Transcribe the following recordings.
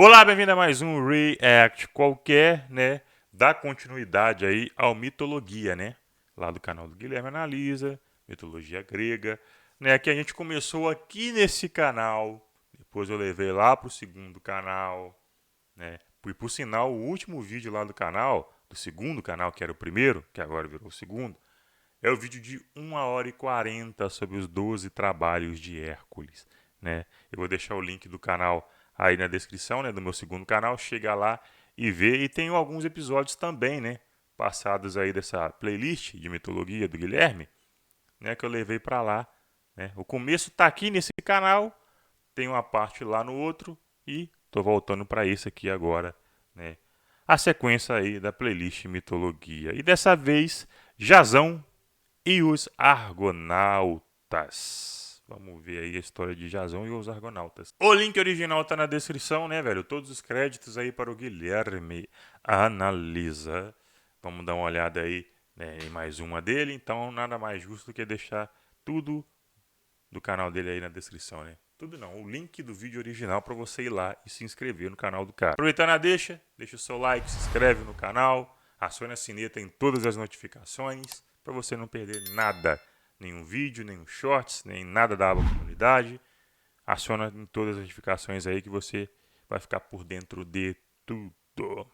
Olá, bem-vindo a mais um React qualquer, né? Dá continuidade aí ao Mitologia, né? Lá do canal do Guilherme Analisa, Mitologia Grega, né? Que a gente começou aqui nesse canal, depois eu levei lá pro segundo canal, né? E por sinal, o último vídeo lá do canal, do segundo canal, que era o primeiro, que agora virou o segundo, é o vídeo de 1h40 sobre os 12 trabalhos de Hércules, né? Eu vou deixar o link do canal aí na descrição, né, do meu segundo canal, chega lá e vê. E tem alguns episódios também, né, passados aí dessa playlist de mitologia do Guilherme, né, que eu levei para lá, né? O começo tá aqui nesse canal, tem uma parte lá no outro e tô voltando para esse aqui agora, né? A sequência aí da playlist mitologia. E dessa vez, Jasão e os Argonautas. Vamos ver aí a história de Jasão e os Argonautas. O link original tá na descrição, né, velho? Todos os créditos aí para o Guilherme Analisa. Vamos dar uma olhada aí, né, em mais uma dele. Então, nada mais justo do que deixar tudo do canal dele aí na descrição, né? Tudo não, o link do vídeo original para você ir lá e se inscrever no canal do cara. Aproveitando a deixa o seu like, se inscreve no canal, aciona a sineta em todas as notificações para você não perder nada, nenhum vídeo, nenhum shorts, nem nada da aba comunidade. Aciona em todas as notificações aí que você vai ficar por dentro de tudo.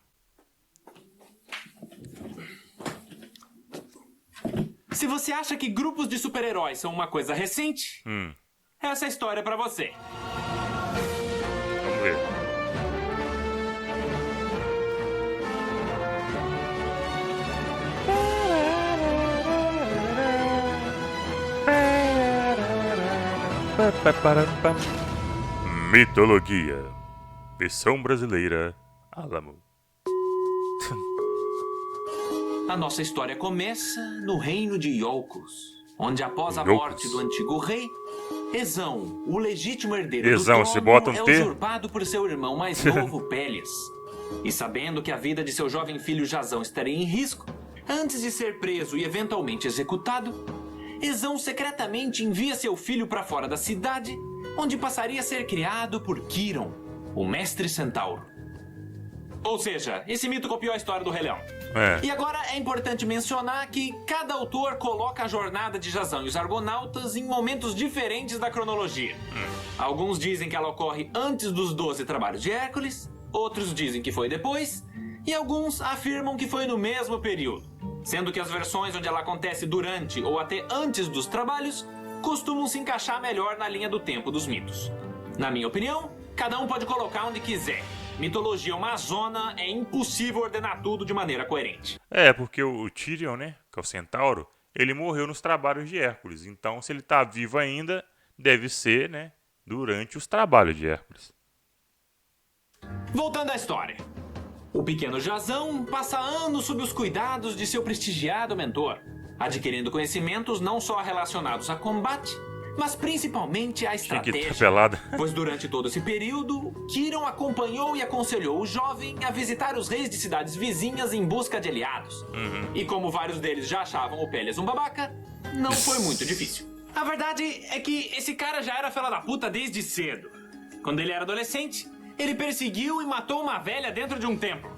Se você acha que grupos de super-heróis são uma coisa recente, essa história é pra você. Vamos ver. Mitologia. Versão brasileira. Alamo. A nossa história começa no reino de Iolcos, onde após a morte do antigo rei, Ezão, o legítimo herdeiro do trono, se bota um é T. usurpado por seu irmão mais novo, Pélias. E sabendo que a vida de seu jovem filho Jasão estaria em risco, antes de ser preso e eventualmente executado, Ezão secretamente envia seu filho para fora da cidade, onde passaria a ser criado por Quirón, o mestre centauro. Ou seja, esse mito copiou a história do Rei Leão. E agora é importante mencionar que cada autor coloca a jornada de Jasão e os Argonautas em momentos diferentes da cronologia. Alguns dizem que ela ocorre antes dos 12 trabalhos de Hércules, outros dizem que foi depois, e alguns afirmam que foi no mesmo período, sendo que as versões onde ela acontece durante ou até antes dos trabalhos costumam se encaixar melhor na linha do tempo dos mitos. Na minha opinião, cada um pode colocar onde quiser. Mitologia é uma zona, é impossível ordenar tudo de maneira coerente. É, porque o Tyrion, né, que é o centauro, ele morreu nos trabalhos de Hércules. Então, se ele tá vivo ainda, deve ser, né, durante os trabalhos de Hércules. Voltando à história. O pequeno Jasão passa anos sob os cuidados de seu prestigiado mentor, adquirindo conhecimentos não só relacionados a combate, mas principalmente a estratégia. Pois durante todo esse período, Quirón acompanhou e aconselhou o jovem a visitar os reis de cidades vizinhas em busca de aliados. E como vários deles já achavam o Pélias um babaca, não foi muito difícil. A verdade é que esse cara já era fela da puta desde cedo. Quando ele era adolescente, ele perseguiu e matou uma velha dentro de um templo.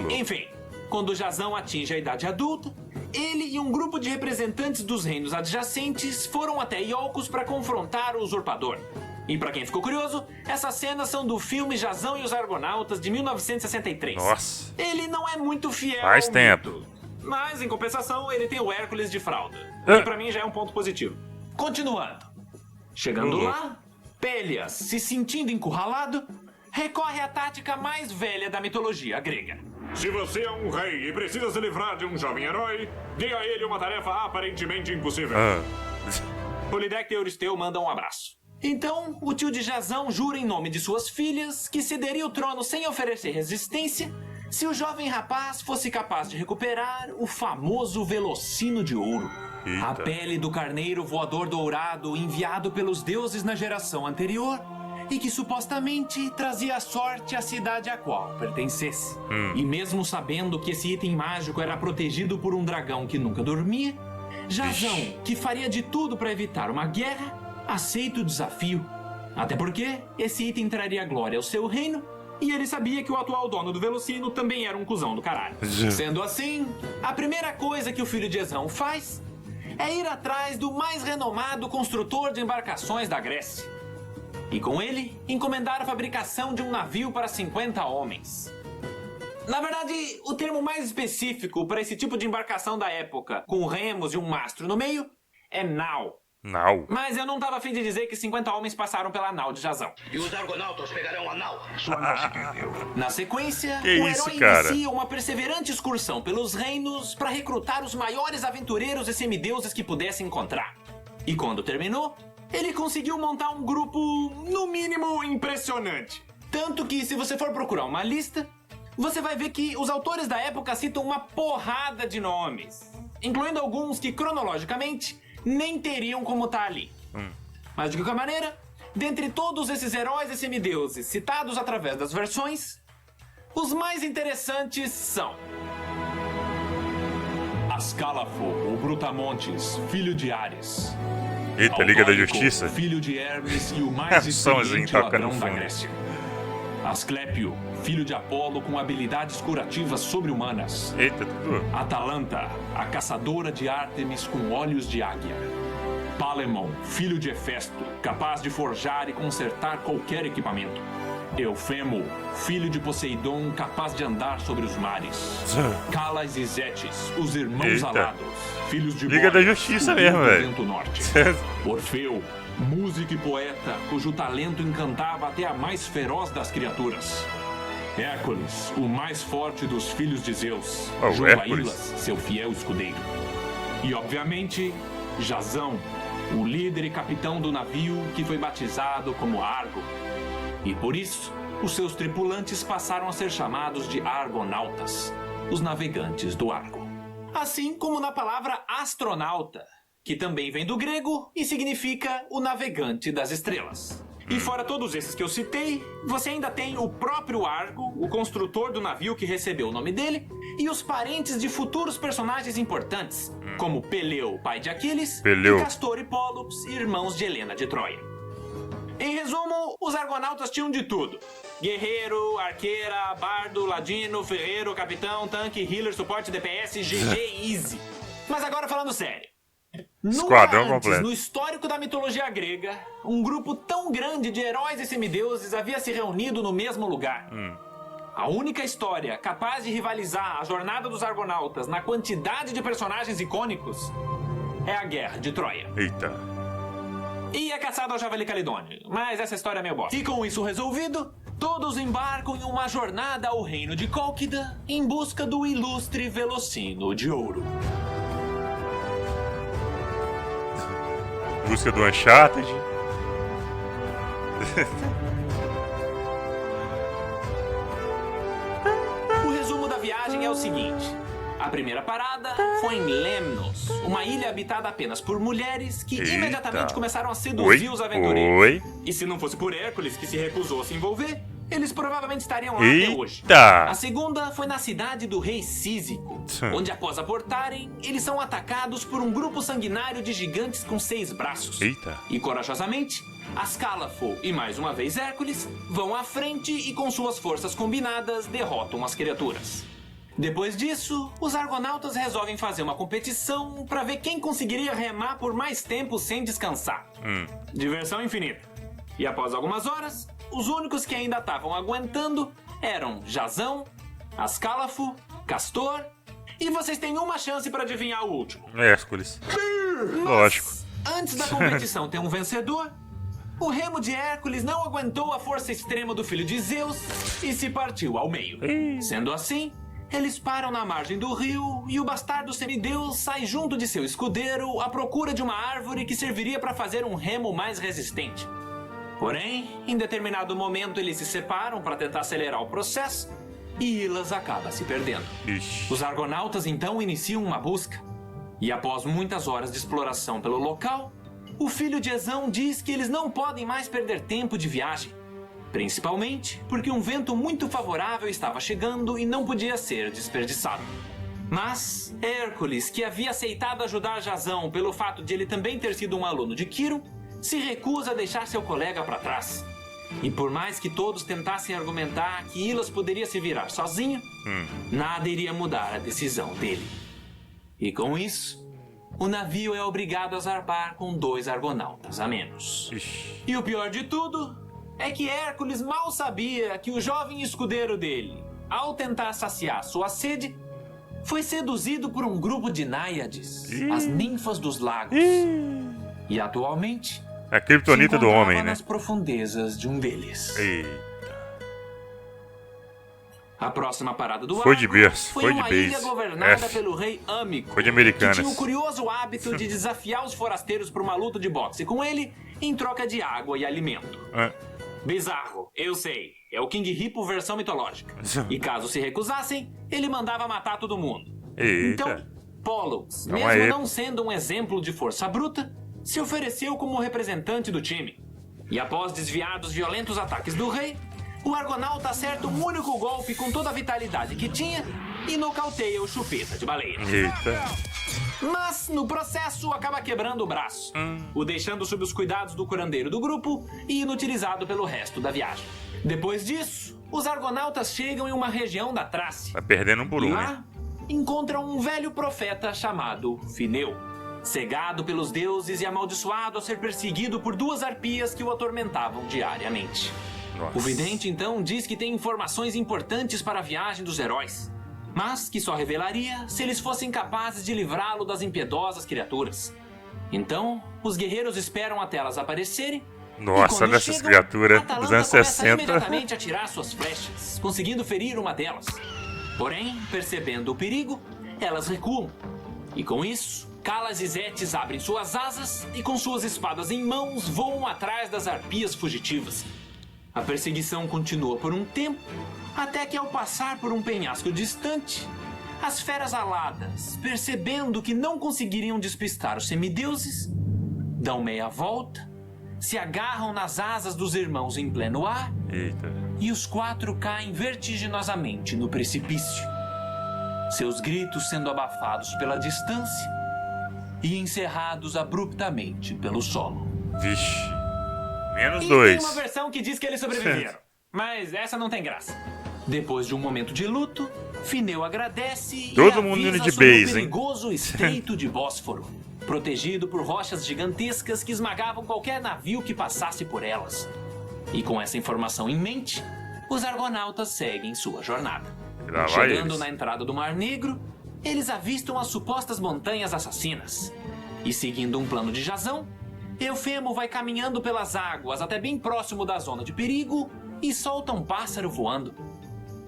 Enfim, quando Jasão atinge a idade adulta, ele e um grupo de representantes dos reinos adjacentes foram até Iolcos para confrontar o usurpador. E para quem ficou curioso, essas cenas são do filme Jasão e os Argonautas de 1963. Nossa. Ele não é muito fiel Faz ao tempo. mito, mas em compensação ele tem o Hércules de fralda. E para mim já é um ponto positivo. Continuando. Chegando lá, Pélias, se sentindo encurralado, recorre à tática mais velha da mitologia grega. Se você é um rei e precisa se livrar de um jovem herói, dê a ele uma tarefa aparentemente impossível. Polidectes e Euristeu mandam um abraço. Então, o tio de Jasão jura em nome de suas filhas que cederia o trono sem oferecer resistência se o jovem rapaz fosse capaz de recuperar o famoso velocino de ouro. A pele do carneiro voador dourado enviado pelos deuses na geração anterior e que supostamente trazia sorte à cidade a qual pertencesse. E mesmo sabendo que esse item mágico era protegido por um dragão que nunca dormia, Jasão, que faria de tudo para evitar uma guerra, aceita o desafio. Até porque esse item traria glória ao seu reino E ele sabia que o atual dono do Velocino também era um cuzão do caralho. Sendo assim, a primeira coisa que o filho de Ezão faz é ir atrás do mais renomado construtor de embarcações da Grécia. E com ele, encomendar a fabricação de um navio para 50 homens. Na verdade, o termo mais específico para esse tipo de embarcação da época, com remos e um mastro no meio, é nau. Nau. Mas eu não estava a fim de dizer que 50 homens passaram pela nau de Jazão. E os argonautas pegarão a nau. Sua nau se perdeu. Na sequência, Que o isso, herói cara? inicia uma perseverante excursão pelos reinos para recrutar os maiores aventureiros e semideuses que pudesse encontrar. E quando terminou, ele conseguiu montar um grupo, no mínimo, impressionante. Tanto que, se você for procurar uma lista, você vai ver que os autores da época citam uma porrada de nomes, incluindo alguns que, cronologicamente, nem teriam como estar ali. Mas, de qualquer maneira, dentre todos esses heróis e semideuses citados através das versões, os mais interessantes são Ascálafo, o Brutamontes, filho de Ares. Eita, Liga da Aldórico, Justiça. filho de Hermes e o mais Somzinho experiente tocando ladrão da fundo. Grécia. Asclépio, filho de Apolo com habilidades curativas sobre-humanas. Eita, tudo. Atalanta, a caçadora de Ártemis com olhos de águia. Palemon, filho de Hefesto, capaz de forjar e consertar qualquer equipamento. Eufemo, filho de Poseidon, capaz de andar sobre os mares. Calas e Zetes, os irmãos Eita. alados, filhos de Liga da Boreas, Justiça o mesmo, deus do velho. vento norte. Orfeu, músico e poeta, cujo talento encantava até a mais feroz das criaturas. Hércules, o mais forte dos filhos de Zeus, Oh, junto a Hércules. Ilas, seu fiel escudeiro. E, obviamente, Jazão, o líder e capitão do navio que foi batizado como Argo. E por isso, os seus tripulantes passaram a ser chamados de Argonautas, os navegantes do Argo. Assim como na palavra astronauta, que também vem do grego e significa o navegante das estrelas. E fora todos esses que eu citei, você ainda tem o próprio Argo, o construtor do navio que recebeu o nome dele, e os parentes de futuros personagens importantes, como Peleu, pai de Aquiles, Peleu. e Castor e Pólux, irmãos de Helena de Troia. Em resumo, os argonautas tinham de tudo. Guerreiro, arqueira, bardo, ladino, ferreiro, capitão, tanque, healer, suporte, DPS, GG e Easy. Mas agora falando sério. Esquadrão Nunca antes, completo. no histórico da mitologia grega, um grupo tão grande de heróis e semideuses havia se reunido no mesmo lugar. A única história capaz de rivalizar a jornada dos argonautas na quantidade de personagens icônicos é a Guerra de Troia. Eita. E a caçada ao Javali Calidônio, mas essa história é meio bosta. E com isso resolvido, todos embarcam em uma jornada ao reino de Cólquida em busca do ilustre Velocino de Ouro. Busca do Uncharted. O resumo da viagem é o seguinte. A primeira parada foi em Lemnos, uma ilha habitada apenas por mulheres que Eita. imediatamente começaram a seduzir os aventureiros. Oi. E se não fosse por Hércules, que se recusou a se envolver, eles provavelmente estariam lá até hoje. Eita. A segunda foi na cidade do rei Císico, onde após aportarem, eles são atacados por um grupo sanguinário de gigantes com 6 braços. Eita. E corajosamente, Ascálafo e mais uma vez Hércules vão à frente e com suas forças combinadas derrotam as criaturas. Depois disso, os argonautas resolvem fazer uma competição para ver quem conseguiria remar por mais tempo sem descansar. Diversão infinita. E após algumas horas, os únicos que ainda estavam aguentando eram Jazão, Ascálafo, Castor, e vocês têm uma chance para adivinhar o último. Hércules. Lógico. Antes da competição ter um vencedor, o remo de Hércules não aguentou a força extrema do filho de Zeus e se partiu ao meio. Sendo assim, eles param na margem do rio e o bastardo semideus sai junto de seu escudeiro à procura de uma árvore que serviria para fazer um remo mais resistente. Porém, em determinado momento eles se separam para tentar acelerar o processo e Ilas acaba se perdendo. Ixi. Os argonautas então iniciam uma busca. E após muitas horas de exploração pelo local, o filho de Ezão diz que eles não podem mais perder tempo de viagem. Principalmente porque um vento muito favorável estava chegando e não podia ser desperdiçado. Mas Hércules, que havia aceitado ajudar Jazão pelo fato de ele também ter sido um aluno de Quiro, se recusa a deixar seu colega para trás. E por mais que todos tentassem argumentar que Ilas poderia se virar sozinho, nada iria mudar a decisão dele. E com isso, o navio é obrigado a zarpar com 2 argonautas a menos. Ixi. E o pior de tudo é que Hércules mal sabia que o jovem escudeiro dele, ao tentar saciar sua sede, foi seduzido por um grupo de náiades, as ninfas dos lagos. E atualmente, É a criptonita do homem, né? nas profundezas de um deles. Eita. A próxima parada do Foi de arco berço, foi foi de uma base. ilha governada F. pelo rei Âmico, Foi de Americanas. que tinha o curioso hábito de desafiar os forasteiros para uma luta de boxe com ele em troca de água e alimento. Ah, Bizarro, eu sei. É o King Hippo versão mitológica. E caso se recusassem, ele mandava matar todo mundo. Eita. Então, Pollux, Calma mesmo aí. não sendo um exemplo de força bruta, se ofereceu como representante do time. E após desviar dos violentos ataques do rei, o Argonauta acerta um único golpe com toda a vitalidade que tinha e nocauteia o Chupeta de Baleia. Eita. Mas, no processo, acaba quebrando o braço, o deixando sob os cuidados do curandeiro do grupo e inutilizado pelo resto da viagem. Depois disso, os argonautas chegam em uma região da Trácia. Tá perdendo um por E um, lá, né? encontram um velho profeta chamado Fineu, cegado pelos deuses e amaldiçoado a ser perseguido por 2 arpias que o atormentavam diariamente. Nossa. O vidente, então, diz que tem informações importantes para a viagem dos heróis, mas que só revelaria se eles fossem capazes de livrá-lo das impiedosas criaturas. Então, os guerreiros esperam até elas aparecerem. Nossa, e quando olha essas chegam, criaturas Atalanta dos anos começa 60. imediatamente a tirar suas flechas, conseguindo ferir uma delas. Porém, percebendo o perigo, elas recuam. E com isso, Calas e Zetes abrem suas asas e com suas espadas em mãos voam atrás das arpias fugitivas. A perseguição continua por um tempo, até que ao passar por um penhasco distante, as feras aladas, percebendo que não conseguiriam despistar os semideuses, dão meia volta, se agarram nas asas dos irmãos em pleno ar Eita. e os 4 caem vertiginosamente no precipício. Seus gritos sendo abafados pela distância e encerrados abruptamente pelo solo. Vixe. Menos E 2. tem uma versão que diz que eles sobreviveram, mas essa não tem graça. Depois de um momento de luto, Fineu agradece Todo e mundo avisa indo de sobre o base, hein? perigoso estreito de Bósforo, protegido por rochas gigantescas que esmagavam qualquer navio que passasse por elas. E com essa informação em mente, os argonautas seguem sua jornada. Lá vai Chegando eles. na entrada do Mar Negro, eles avistam as supostas montanhas assassinas. E seguindo um plano de Jasão, Eufemo vai caminhando pelas águas até bem próximo da zona de perigo e solta um pássaro voando.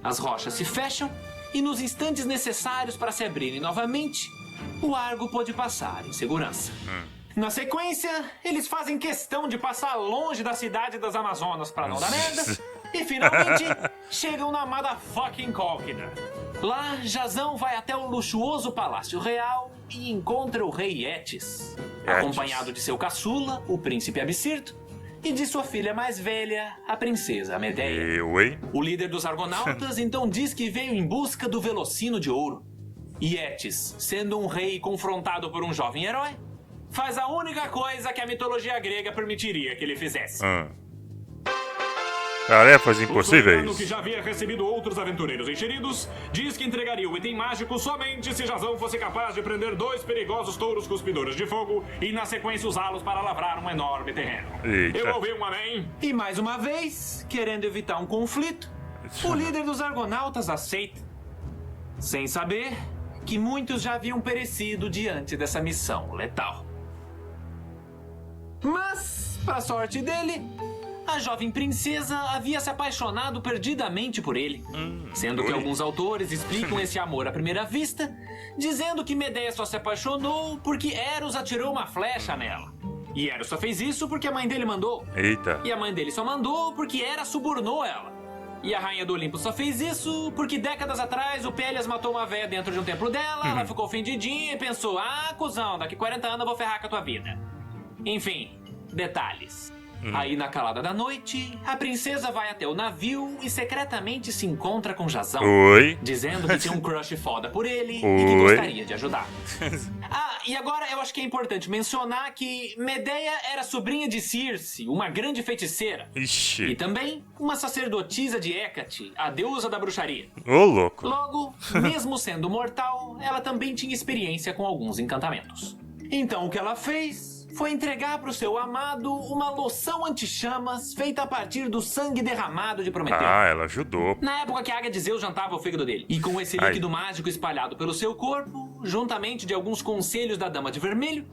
As rochas se fecham e nos instantes necessários para se abrirem novamente, o Argo pôde passar em segurança. Na sequência, eles fazem questão de passar longe da cidade das Amazonas para não dar merda e finalmente chegam na motherfucking Colchidra. Lá, Jasão vai até o luxuoso Palácio Real e encontra o rei Etis, acompanhado de seu caçula, o príncipe Absirto, e de sua filha mais velha, a princesa Medeia. Eu, hein? O líder dos argonautas então diz que veio em busca do Velocino de Ouro. E Etis, sendo um rei confrontado por um jovem herói, faz a única coisa que a mitologia grega permitiria que ele fizesse. Tarefas O soberano, impossíveis. que já havia recebido outros aventureiros encheridos, diz que entregaria o item mágico somente se Jasão fosse capaz de prender 2 perigosos touros cuspidores de fogo e, na sequência, usá-los para lavrar um enorme terreno. Eita. Eu ouvi um amém. E mais uma vez, querendo evitar um conflito, o líder dos argonautas aceita, sem saber que muitos já haviam perecido diante dessa missão letal. Mas, para sorte dele, a jovem princesa havia se apaixonado perdidamente por ele, sendo que oi. alguns autores explicam esse amor à primeira vista, dizendo que Medeia só se apaixonou porque Eros atirou uma flecha nela. E Eros só fez isso porque a mãe dele mandou. Eita. E a mãe dele só mandou porque Hera subornou ela. E a rainha do Olimpo só fez isso porque décadas atrás o Pélias matou uma véia dentro de um templo dela, ela ficou ofendidinha e pensou: ah, cuzão, daqui 40 anos eu vou ferrar com a tua vida. Enfim, detalhes. Aí na calada da noite, a princesa vai até o navio e secretamente se encontra com Jasão. Oi. Dizendo que tinha um crush foda por ele e que Oi. gostaria de ajudar. Ah, E agora eu acho que é importante mencionar que Medeia era sobrinha de Circe, uma grande feiticeira. Ixi. E também uma sacerdotisa de Hécate, a deusa da bruxaria. Ô, louco. Logo, mesmo sendo mortal, ela também tinha experiência com alguns encantamentos. Então o que ela fez foi entregar para o seu amado uma loção anti-chamas feita a partir do sangue derramado de Prometeu. Ah, ela ajudou. Na época que a águia de Zeus jantava o fígado dele. E com esse líquido mágico espalhado pelo seu corpo, juntamente de alguns conselhos da Dama de Vermelho,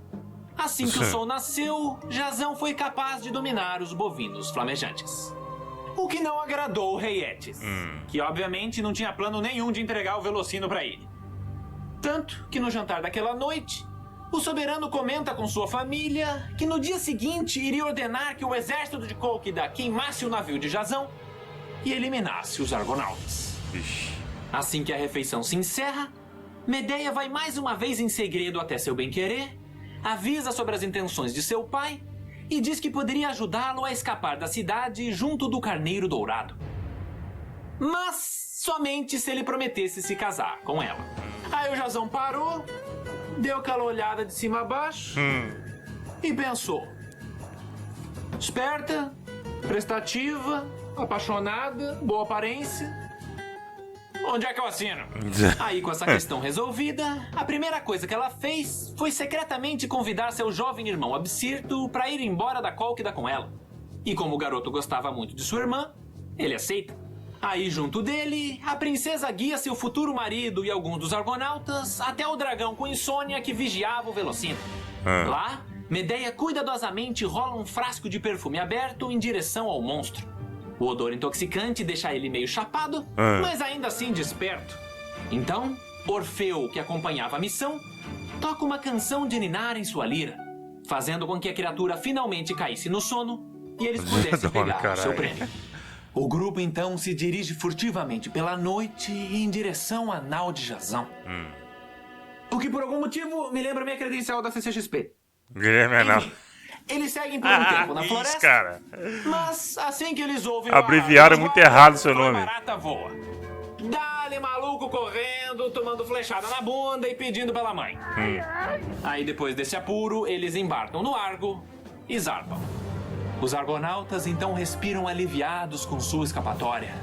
assim que o sol nasceu, Jazão foi capaz de dominar os bovinos flamejantes. O que não agradou o rei Etis, que obviamente não tinha plano nenhum de entregar o Velocino para ele. Tanto que no jantar daquela noite, o soberano comenta com sua família que no dia seguinte iria ordenar que o exército de Cólquida queimasse o navio de Jazão e eliminasse os argonautas. Ixi. Assim que a refeição se encerra, Medeia vai mais uma vez em segredo até seu bem-querer, avisa sobre as intenções de seu pai e diz que poderia ajudá-lo a escapar da cidade junto do Carneiro Dourado. Mas somente se ele prometesse se casar com ela. Aí o Jazão parou, deu aquela olhada de cima a baixo e pensou. Esperta, prestativa, apaixonada, boa aparência. Onde é que eu assino? Aí, com essa questão resolvida, a primeira coisa que ela fez foi secretamente convidar seu jovem irmão Absirto para ir embora da Cólquida com ela. E como o garoto gostava muito de sua irmã, ele aceita. Aí, junto dele, a princesa guia seu futuro marido e alguns dos argonautas até o dragão com insônia que vigiava o Velocino. Lá, Medeia cuidadosamente rola um frasco de perfume aberto em direção ao monstro. O odor intoxicante deixa ele meio chapado, mas ainda assim desperto. Então, Orfeu, que acompanhava a missão, toca uma canção de ninar em sua lira, fazendo com que a criatura finalmente caísse no sono e eles pudessem pegar o seu prêmio. O grupo então se dirige furtivamente pela noite em direção à nau de Jazão. O que por algum motivo me lembra minha credencial da CCXP. Guilherme Anal. Enfim, eles seguem por um tempo na floresta, Isso, cara. mas assim que eles ouvem Abreviaram muito errado seu nome. a barata voa. Dá-lhe maluco correndo, tomando flechada na bunda e pedindo pela mãe. Aí depois desse apuro, eles embarcam no Argo e zarpam. Os argonautas então respiram aliviados com sua escapatória.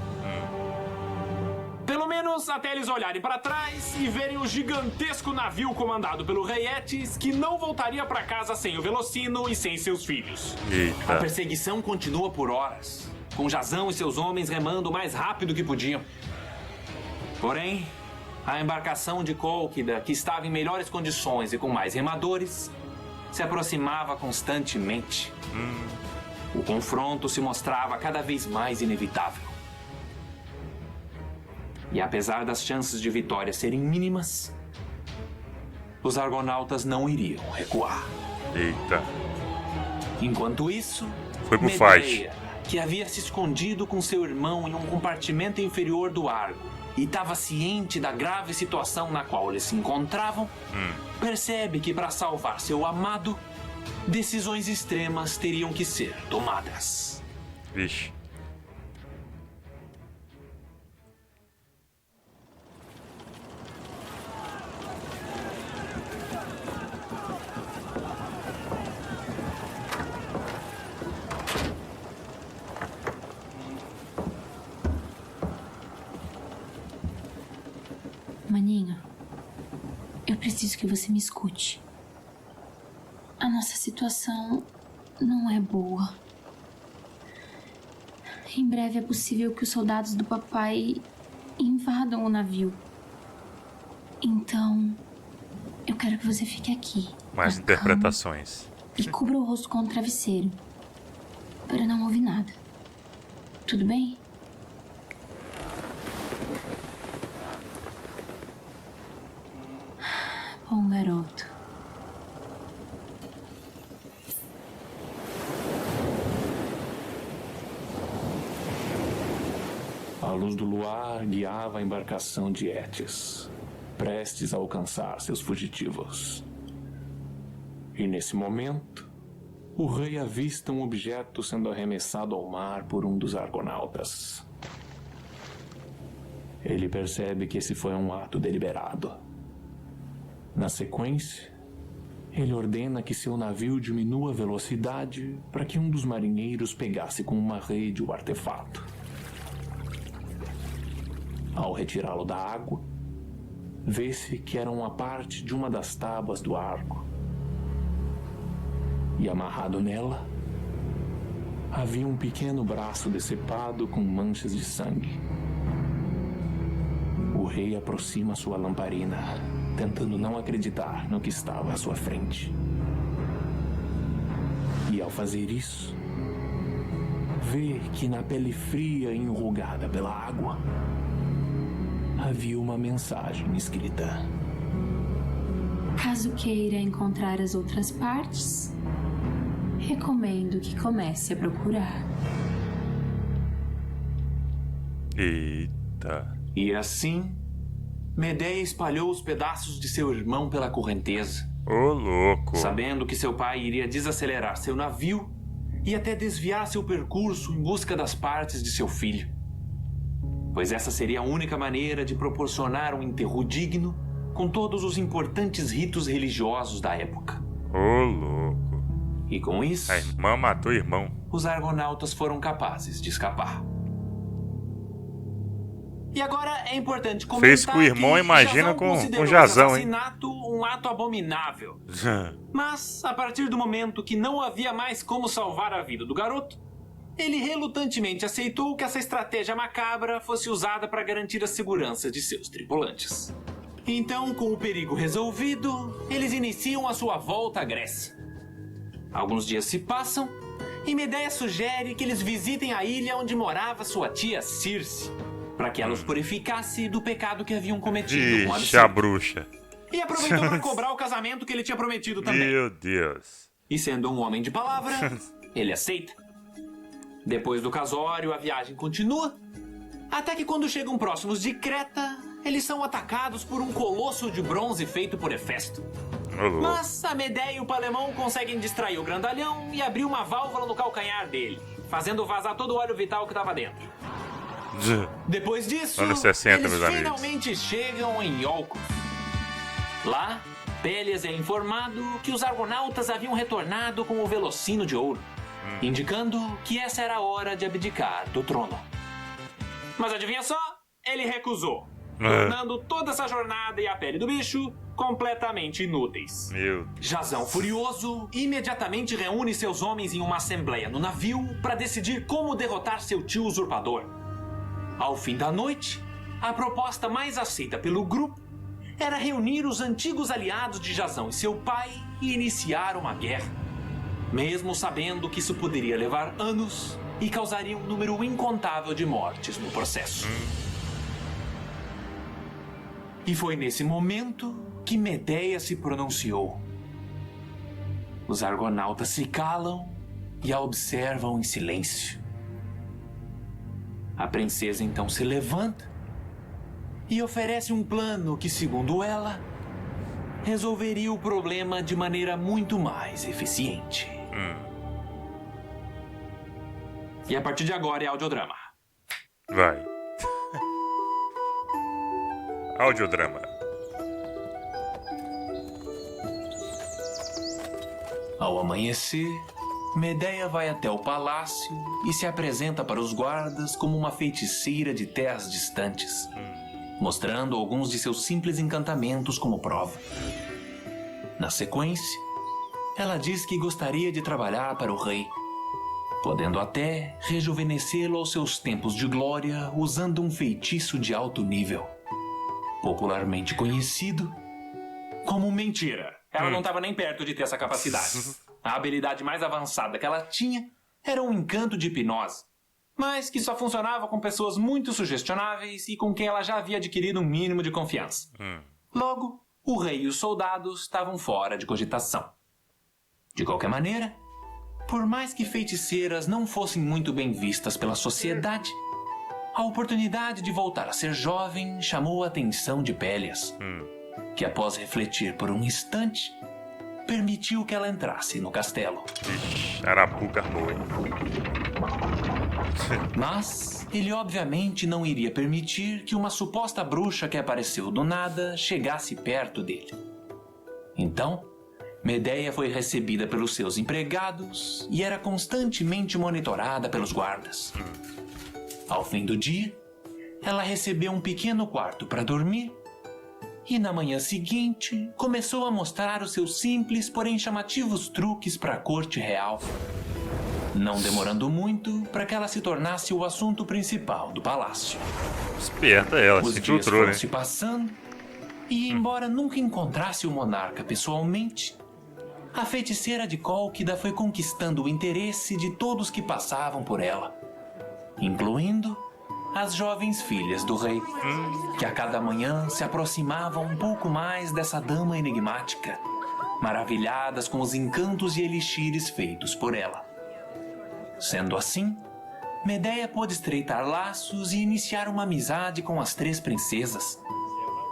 Pelo menos até eles olharem para trás e verem o gigantesco navio comandado pelo rei Etis, que não voltaria para casa sem o Velocino e sem seus filhos. Eita. A perseguição continua por horas, com Jazão e seus homens remando o mais rápido que podiam. Porém, a embarcação de Cólquida, que estava em melhores condições e com mais remadores, se aproximava constantemente. O confronto se mostrava cada vez mais inevitável. E apesar das chances de vitória serem mínimas, os argonautas não iriam recuar. Eita. Enquanto isso, Foi pro Medeia, que havia se escondido com seu irmão em um compartimento inferior do Argo e estava ciente da grave situação na qual eles se encontravam, percebe que para salvar seu amado, decisões extremas teriam que ser tomadas. Vixe. Maninho, eu preciso que você me escute. A nossa situação não é boa. Em breve é possível que os soldados do papai invadam o navio. Então, eu quero que você fique aqui. Mais na interpretações. cama, e cubra o rosto com o travesseiro, para não ouvir nada. Tudo bem? Bom, garoto. A luz do luar guiava a embarcação de Etis, prestes a alcançar seus fugitivos. E nesse momento, o rei avista um objeto sendo arremessado ao mar por um dos argonautas. Ele percebe que esse foi um ato deliberado. Na sequência, ele ordena que seu navio diminua a velocidade para que um dos marinheiros pegasse com uma rede o artefato. Ao retirá-lo da água, vê-se que era uma parte de uma das tábuas do arco. E amarrado nela, havia um pequeno braço decepado com manchas de sangue. O rei aproxima sua lamparina, tentando não acreditar no que estava à sua frente. E ao fazer isso, vê que na pele fria e enrugada pela água, havia uma mensagem escrita. Caso queira encontrar as outras partes, recomendo que comece a procurar. Eita. E assim, Medeia espalhou os pedaços de seu irmão pela correnteza, Ô, louco. sabendo que seu pai iria desacelerar seu navio e até desviar seu percurso em busca das partes de seu filho. Pois essa seria a única maneira de proporcionar um enterro digno com todos os importantes ritos religiosos da época. Ô, louco. E com isso, A irmã matou o irmão. os argonautas foram capazes de escapar. E agora é importante comentar Fez com o irmão, que imagina Jazão com considerou Jazão, esse hein? assassinato um ato abominável. Mas, a partir do momento que não havia mais como salvar a vida do garoto, ele relutantemente aceitou que essa estratégia macabra fosse usada para garantir a segurança de seus tripulantes. Então, com o perigo resolvido, eles iniciam a sua volta à Grécia. Alguns dias se passam e Medeia sugere que eles visitem a ilha onde morava sua tia Circe, para que ela os purificasse do pecado que haviam cometido com Ixi, a absurdo. bruxa. E aproveitou para cobrar o casamento que ele tinha prometido também. Meu Deus. E sendo um homem de palavra, ele aceita. Depois do casório, a viagem continua, até que quando chegam próximos de Creta, eles são atacados por um colosso de bronze feito por Hefesto. Ô, louco. Mas a Medeia e o Palemão conseguem distrair o grandalhão e abrir uma válvula no calcanhar dele, fazendo vazar todo o óleo vital que estava dentro. Depois disso, Anos 60, eles meus amigos. finalmente chegam em Iolcos. Lá, Pélias é informado que os argonautas haviam retornado com o Velocino de Ouro, indicando que essa era a hora de abdicar do trono. Mas adivinha só? Ele recusou, tornando toda essa jornada e a pele do bicho completamente inúteis. Meu Deus. Jazão, furioso, imediatamente reúne seus homens em uma assembleia no navio para decidir como derrotar seu tio usurpador. Ao fim da noite, a proposta mais aceita pelo grupo era reunir os antigos aliados de Jazão e seu pai e iniciar uma guerra, mesmo sabendo que isso poderia levar anos e causaria um número incontável de mortes no processo. E foi nesse momento que Medeia se pronunciou. Os argonautas se calam e a observam em silêncio. A princesa então se levanta e oferece um plano que, segundo ela, resolveria o problema de maneira muito mais eficiente. E a partir de agora é audiodrama. Vai. Audiodrama. Ao amanhecer, Medeia vai até o palácio e se apresenta para os guardas como uma feiticeira de terras distantes, mostrando alguns de seus simples encantamentos como prova. Na sequência, ela diz que gostaria de trabalhar para o rei, podendo até rejuvenescê-lo aos seus tempos de glória usando um feitiço de alto nível, popularmente conhecido como mentira. Ela não estava nem perto de ter essa capacidade. A habilidade mais avançada que ela tinha era um encanto de hipnose, mas que só funcionava com pessoas muito sugestionáveis e com quem ela já havia adquirido um mínimo de confiança. Logo, o rei e os soldados estavam fora de cogitação. De qualquer maneira, por mais que feiticeiras não fossem muito bem vistas pela sociedade, a oportunidade de voltar a ser jovem chamou a atenção de Pélias, que após refletir por um instante, permitiu que ela entrasse no castelo. Ixi, Arapuca foi. Mas ele obviamente não iria permitir que uma suposta bruxa que apareceu do nada chegasse perto dele. Então, Medeia foi recebida pelos seus empregados e era constantemente monitorada pelos guardas. Ao fim do dia, ela recebeu um pequeno quarto para dormir e na manhã seguinte começou a mostrar os seus simples, porém chamativos truques para a corte real. Não demorando muito para que ela se tornasse o assunto principal do palácio. Esperta ela, Os se dias infiltrou, foram né? se passando e, embora nunca encontrasse o monarca pessoalmente, a feiticeira de Cólquida foi conquistando o interesse de todos que passavam por ela, incluindo as jovens filhas do rei, que a cada manhã se aproximavam um pouco mais dessa dama enigmática, maravilhadas com os encantos e elixires feitos por ela. Sendo assim, Medeia pôde estreitar laços e iniciar uma amizade com as 3 princesas,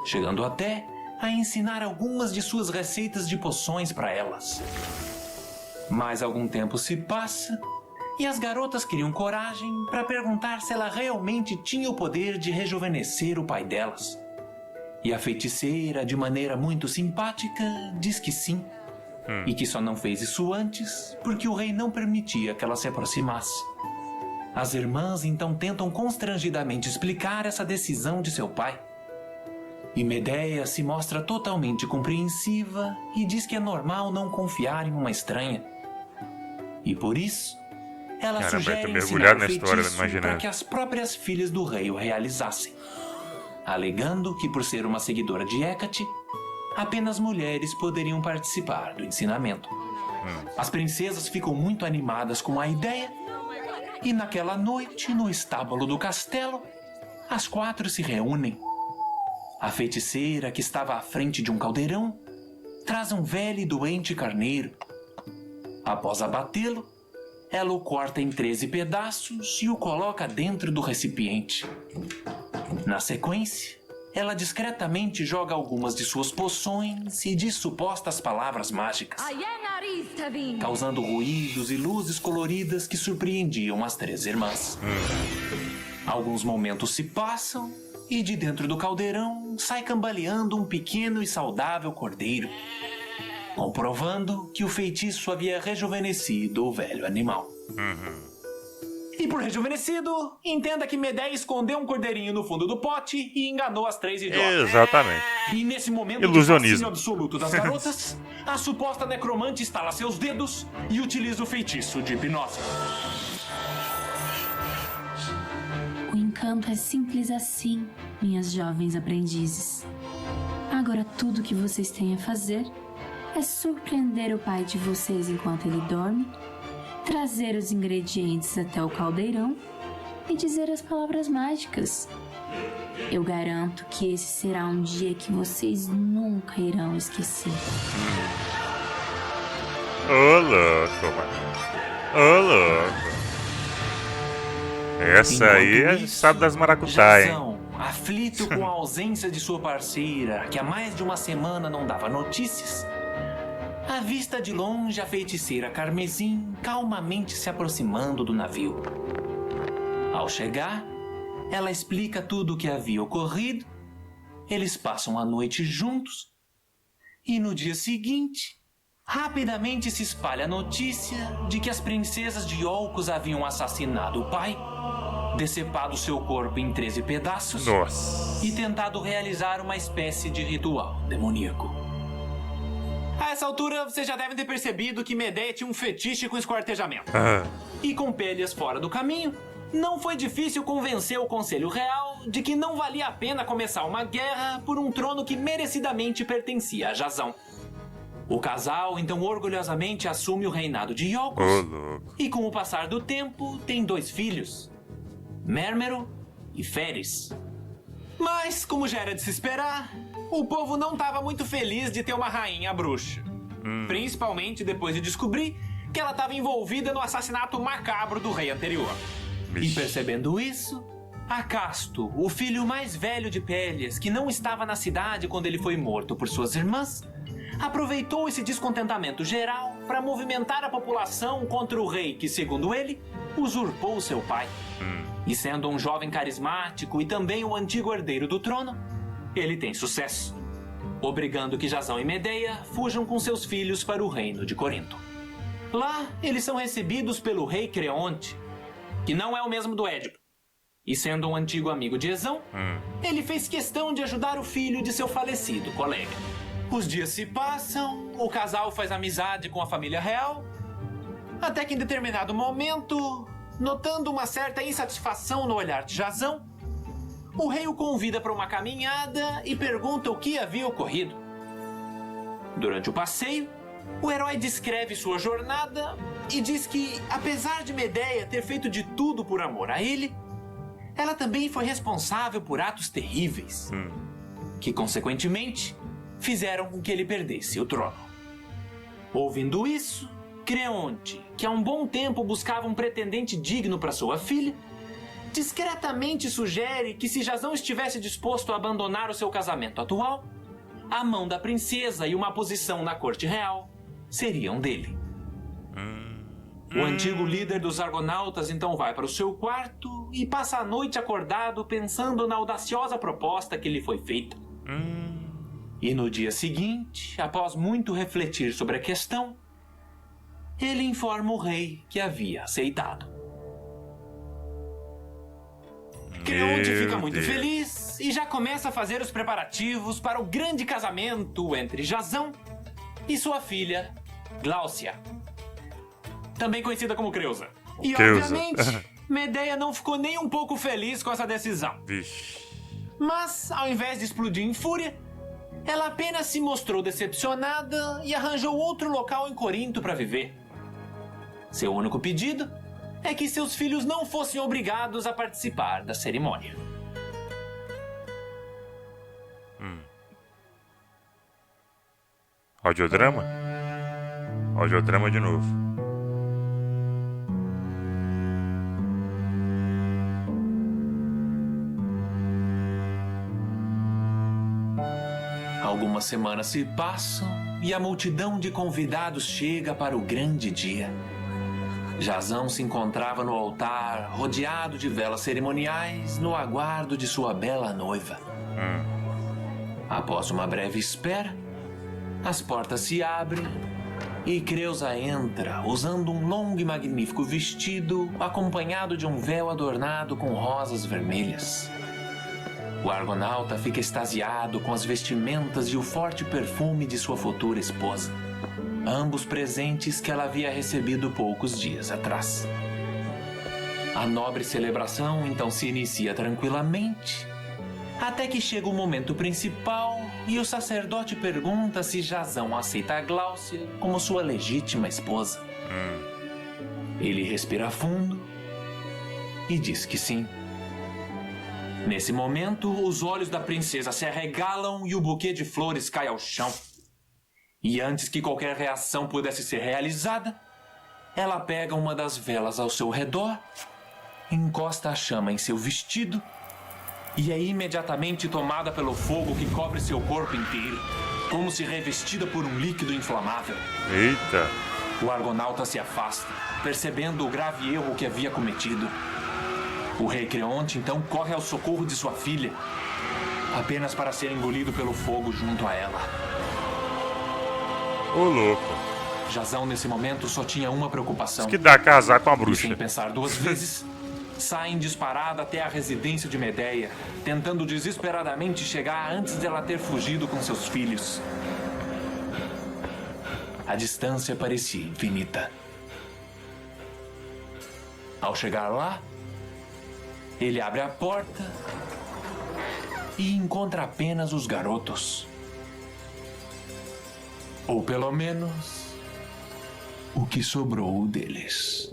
chegando até a ensinar algumas de suas receitas de poções para elas. Mas algum tempo se passa e as garotas criam coragem para perguntar se ela realmente tinha o poder de rejuvenescer o pai delas. E a feiticeira, de maneira muito simpática, diz que sim. E que só não fez isso antes porque o rei não permitia que ela se aproximasse. As irmãs então tentam constrangidamente explicar essa decisão de seu pai. E Medeia se mostra totalmente compreensiva e diz que é normal não confiar em uma estranha. E por isso, ela Caramba, sugere tá ensinar mergulhado o na história, feitiço imaginando. para que as próprias filhas do rei o realizassem, alegando que por ser uma seguidora de Hecate, apenas mulheres poderiam participar do ensinamento. As princesas ficam muito animadas com a ideia e naquela noite, no estábulo do castelo, as 4 se reúnem. A feiticeira, que estava à frente de um caldeirão, traz um velho e doente carneiro. Após abatê-lo, ela o corta em 13 pedaços e o coloca dentro do recipiente. Na sequência, ela discretamente joga algumas de suas poções e diz supostas palavras mágicas, causando ruídos e luzes coloridas que surpreendiam as 3 irmãs. Alguns momentos se passam e de dentro do caldeirão sai cambaleando um pequeno e saudável cordeiro, comprovando que o feitiço havia rejuvenescido o velho animal. E por rejuvenescido, entenda que Medeia escondeu um cordeirinho no fundo do pote e enganou as 3 idiotas. Exatamente. E nesse momento Ilusionismo. de fascínio absoluto das garotas, a suposta necromante estala seus dedos e utiliza o feitiço de hipnose. O encanto é simples assim, minhas jovens aprendizes. Agora tudo que vocês têm a fazer é surpreender o pai de vocês enquanto ele dorme, trazer os ingredientes até o caldeirão e dizer as palavras mágicas. Eu garanto que esse será um dia que vocês nunca irão esquecer. Ô, louco, mano. Ô, louco. Essa aí Enquanto é isso, sabe das maracutaia, hein? Jazão, aflito com a ausência de sua parceira, que há mais de uma semana não dava notícias, avista de longe a feiticeira Carmesim calmamente se aproximando do navio. Ao chegar, ela explica tudo o que havia ocorrido, eles passam a noite juntos e no dia seguinte, rapidamente se espalha a notícia de que as princesas de Iolcos haviam assassinado o pai, decepado seu corpo em 13 pedaços Nossa. e tentado realizar uma espécie de ritual demoníaco. A essa altura, vocês já devem ter percebido que Medeia tinha um fetiche com esquartejamento. E com Pélias fora do caminho, não foi difícil convencer o Conselho Real de que não valia a pena começar uma guerra por um trono que merecidamente pertencia a Jazão. O casal, então, orgulhosamente assume o reinado de Iolcos. Ô, louco. E com o passar do tempo, tem 2 filhos, Mérmero e Féris. Mas, como já era de se esperar, o povo não estava muito feliz de ter uma rainha bruxa. Principalmente depois de descobrir que ela estava envolvida no assassinato macabro do rei anterior. E Vixe. percebendo isso, Acasto, o filho mais velho de Pélias, que não estava na cidade quando ele foi morto por suas irmãs, aproveitou esse descontentamento geral para movimentar a população contra o rei que, segundo ele, usurpou seu pai. E sendo um jovem carismático e também o antigo herdeiro do trono, ele tem sucesso. obrigando que Jazão e Medeia fujam com seus filhos para o reino de Corinto. Lá, eles são recebidos pelo rei Creonte, que não é o mesmo do Édipo. E sendo um antigo amigo de Ezão, ele fez questão de ajudar o filho de seu falecido colega. Os dias se passam, o casal faz amizade com a família real, até que em determinado momento, notando uma certa insatisfação no olhar de Jazão, o rei o convida para uma caminhada e pergunta o que havia ocorrido. Durante o passeio, o herói descreve sua jornada e diz que, apesar de Medeia ter feito de tudo por amor a ele, ela também foi responsável por atos terríveis, que, consequentemente, fizeram com que ele perdesse o trono. Ouvindo isso, Creonte, que há um bom tempo buscava um pretendente digno para sua filha, discretamente sugere que se Jazão estivesse disposto a abandonar o seu casamento atual, a mão da princesa e uma posição na corte real seriam dele. O antigo líder dos Argonautas então vai para o seu quarto e passa a noite acordado pensando na audaciosa proposta que lhe foi feita. E no dia seguinte, após muito refletir sobre a questão, ele informa o rei que havia aceitado. Creonte fica muito feliz e já começa a fazer os preparativos para o grande casamento entre Jazão e sua filha, Gláucia, também conhecida como Creusa. E, obviamente, Medeia não ficou nem um pouco feliz com essa decisão. Mas, ao invés de explodir em fúria, ela apenas se mostrou decepcionada e arranjou outro local em Corinto para viver. Seu único pedido é que seus filhos não fossem obrigados a participar da cerimônia. Audiodrama? Audiodrama de novo. Algumas semanas se passam e a multidão de convidados chega para o grande dia. Jazão se encontrava no altar, rodeado de velas cerimoniais, no aguardo de sua bela noiva. Após uma breve espera, as portas se abrem e Creusa entra, usando um longo e magnífico vestido, acompanhado de um véu adornado com rosas vermelhas. O argonauta fica extasiado com as vestimentas e o forte perfume de sua futura esposa, ambos presentes que ela havia recebido poucos dias atrás. A nobre celebração então se inicia tranquilamente, até que chega o momento principal e o sacerdote pergunta se Jazão aceita a Gláucia como sua legítima esposa. Ele respira fundo e diz que sim. Nesse momento, os olhos da princesa se arregalam e o buquê de flores cai ao chão. E antes que qualquer reação pudesse ser realizada, ela pega uma das velas ao seu redor, encosta a chama em seu vestido e é imediatamente tomada pelo fogo que cobre seu corpo inteiro, como se revestida por um líquido inflamável. Eita! O argonauta se afasta, percebendo o grave erro que havia cometido. O rei Creonte então corre ao socorro de sua filha, apenas para ser engolido pelo fogo junto a ela. Ô, louco. Jazão, nesse momento, só tinha uma preocupação. Isso que dá casar com a E bruxa. sem pensar duas vezes, sai em disparada até a residência de Medeia, tentando desesperadamente chegar antes dela ter fugido com seus filhos. A distância parecia infinita. Ao chegar lá, ele abre a porta e encontra apenas os garotos. Ou pelo menos, o que sobrou deles.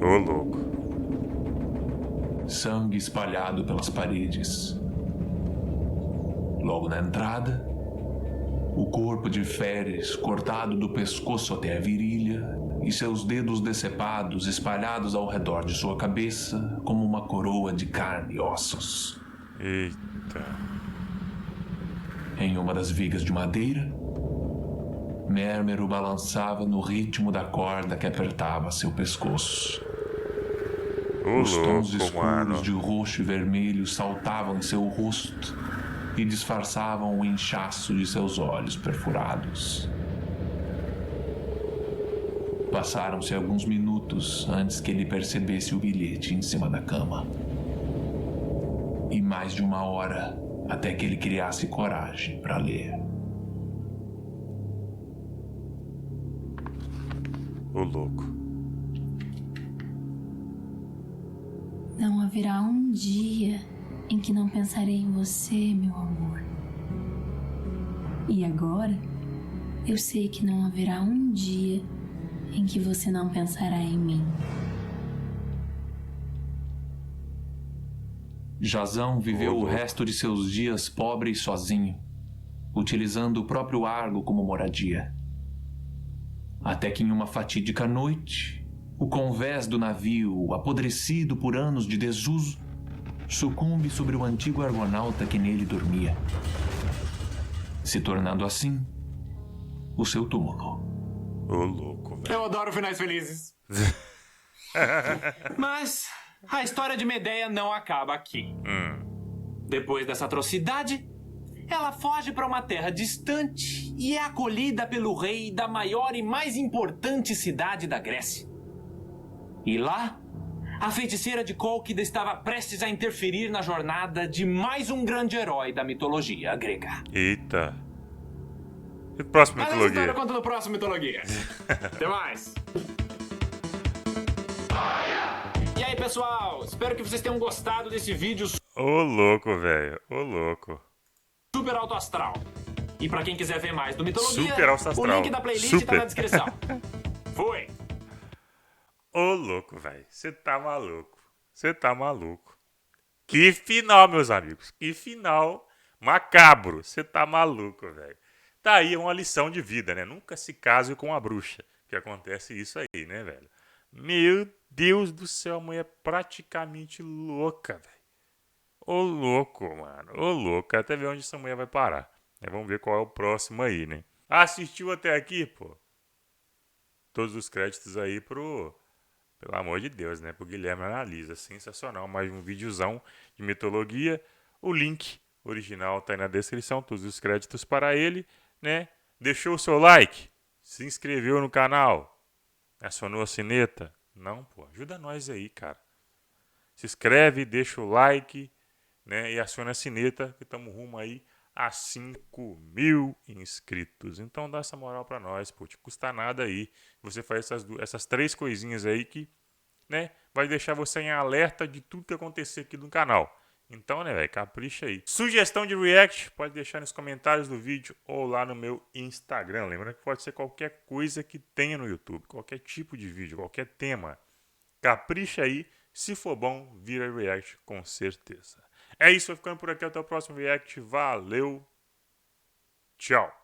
Ô, louco. Sangue espalhado pelas paredes. Logo na entrada, o corpo de Féres cortado do pescoço até a virilha e seus dedos decepados espalhados ao redor de sua cabeça como uma coroa de carne e ossos. Eita. Em uma das vigas de madeira, Mérmero balançava no ritmo da corda que apertava seu pescoço. Ô, Os tons louco, escuros mano. de roxo e vermelho saltavam em seu rosto, e disfarçavam o inchaço de seus olhos perfurados. Passaram-se alguns minutos antes que ele percebesse o bilhete em cima da cama. E mais de 1 hora até que ele criasse coragem para ler. Ô louco. Não haverá um dia em que não pensarei em você, meu amor. E agora, eu sei que não haverá um dia em que você não pensará em mim. Jazão viveu o resto de seus dias pobre e sozinho, utilizando o próprio Argo como moradia. Até que em uma fatídica noite, o convés do navio, apodrecido por anos de desuso, sucumbe sobre o antigo argonauta que nele dormia, se tornando assim o seu túmulo. Ô louco, velho. Eu adoro finais felizes. Mas a história de Medeia não acaba aqui. Depois dessa atrocidade, ela foge para uma terra distante e é acolhida pelo rei da maior e mais importante cidade da Grécia. E lá, a feiticeira de Cólquida estava prestes a interferir na jornada de mais um grande herói da mitologia grega. Eita. E próxima Mas essa mitologia? história eu conto no próximo Mitologia. Até mais. E aí, pessoal? Espero que vocês tenham gostado desse vídeo Ô louco, velho. Ô louco. super alto astral. E pra quem quiser ver mais do Mitologia, Super alto o astral. link da playlist tá Super. na descrição. Fui! Ô louco, velho. Você tá maluco. Você tá maluco. Que final, meus amigos. Que final macabro. Você tá maluco, velho. Tá aí uma lição de vida, né? Nunca se case com uma bruxa. Que acontece isso aí, né, velho? Meu Deus do céu, a mulher é praticamente louca, velho. Ô louco, mano. Ô louco. Até ver onde essa mulher vai parar. Vamos ver qual é o próximo aí, né? Assistiu até aqui, pô? Todos os créditos aí pro... Pelo amor de Deus, né? Pro Guilherme Analisa. Sensacional. Mais um videozão de mitologia. O link original tá aí na descrição. Todos os créditos para ele, né? Deixou o seu like? Se inscreveu no canal? Acionou a sineta? Não, pô. Ajuda nós aí, cara. Se inscreve, deixa o like, né? E aciona a sineta, que estamos rumo aí a 5.000 inscritos. Então dá essa moral pra nós, pô. Te custa nada aí. Você faz essas 3 coisinhas aí que, né? Vai deixar você em alerta de tudo que acontecer aqui no canal. Então, né, velho? Capricha aí. Sugestão de react, pode deixar nos comentários do vídeo ou lá no meu Instagram. Lembrando que pode ser qualquer coisa que tenha no YouTube. Qualquer tipo de vídeo, qualquer tema. Capricha aí. Se for bom, vira react com certeza. É isso, vou ficando por aqui. Até o próximo react. Valeu. Tchau.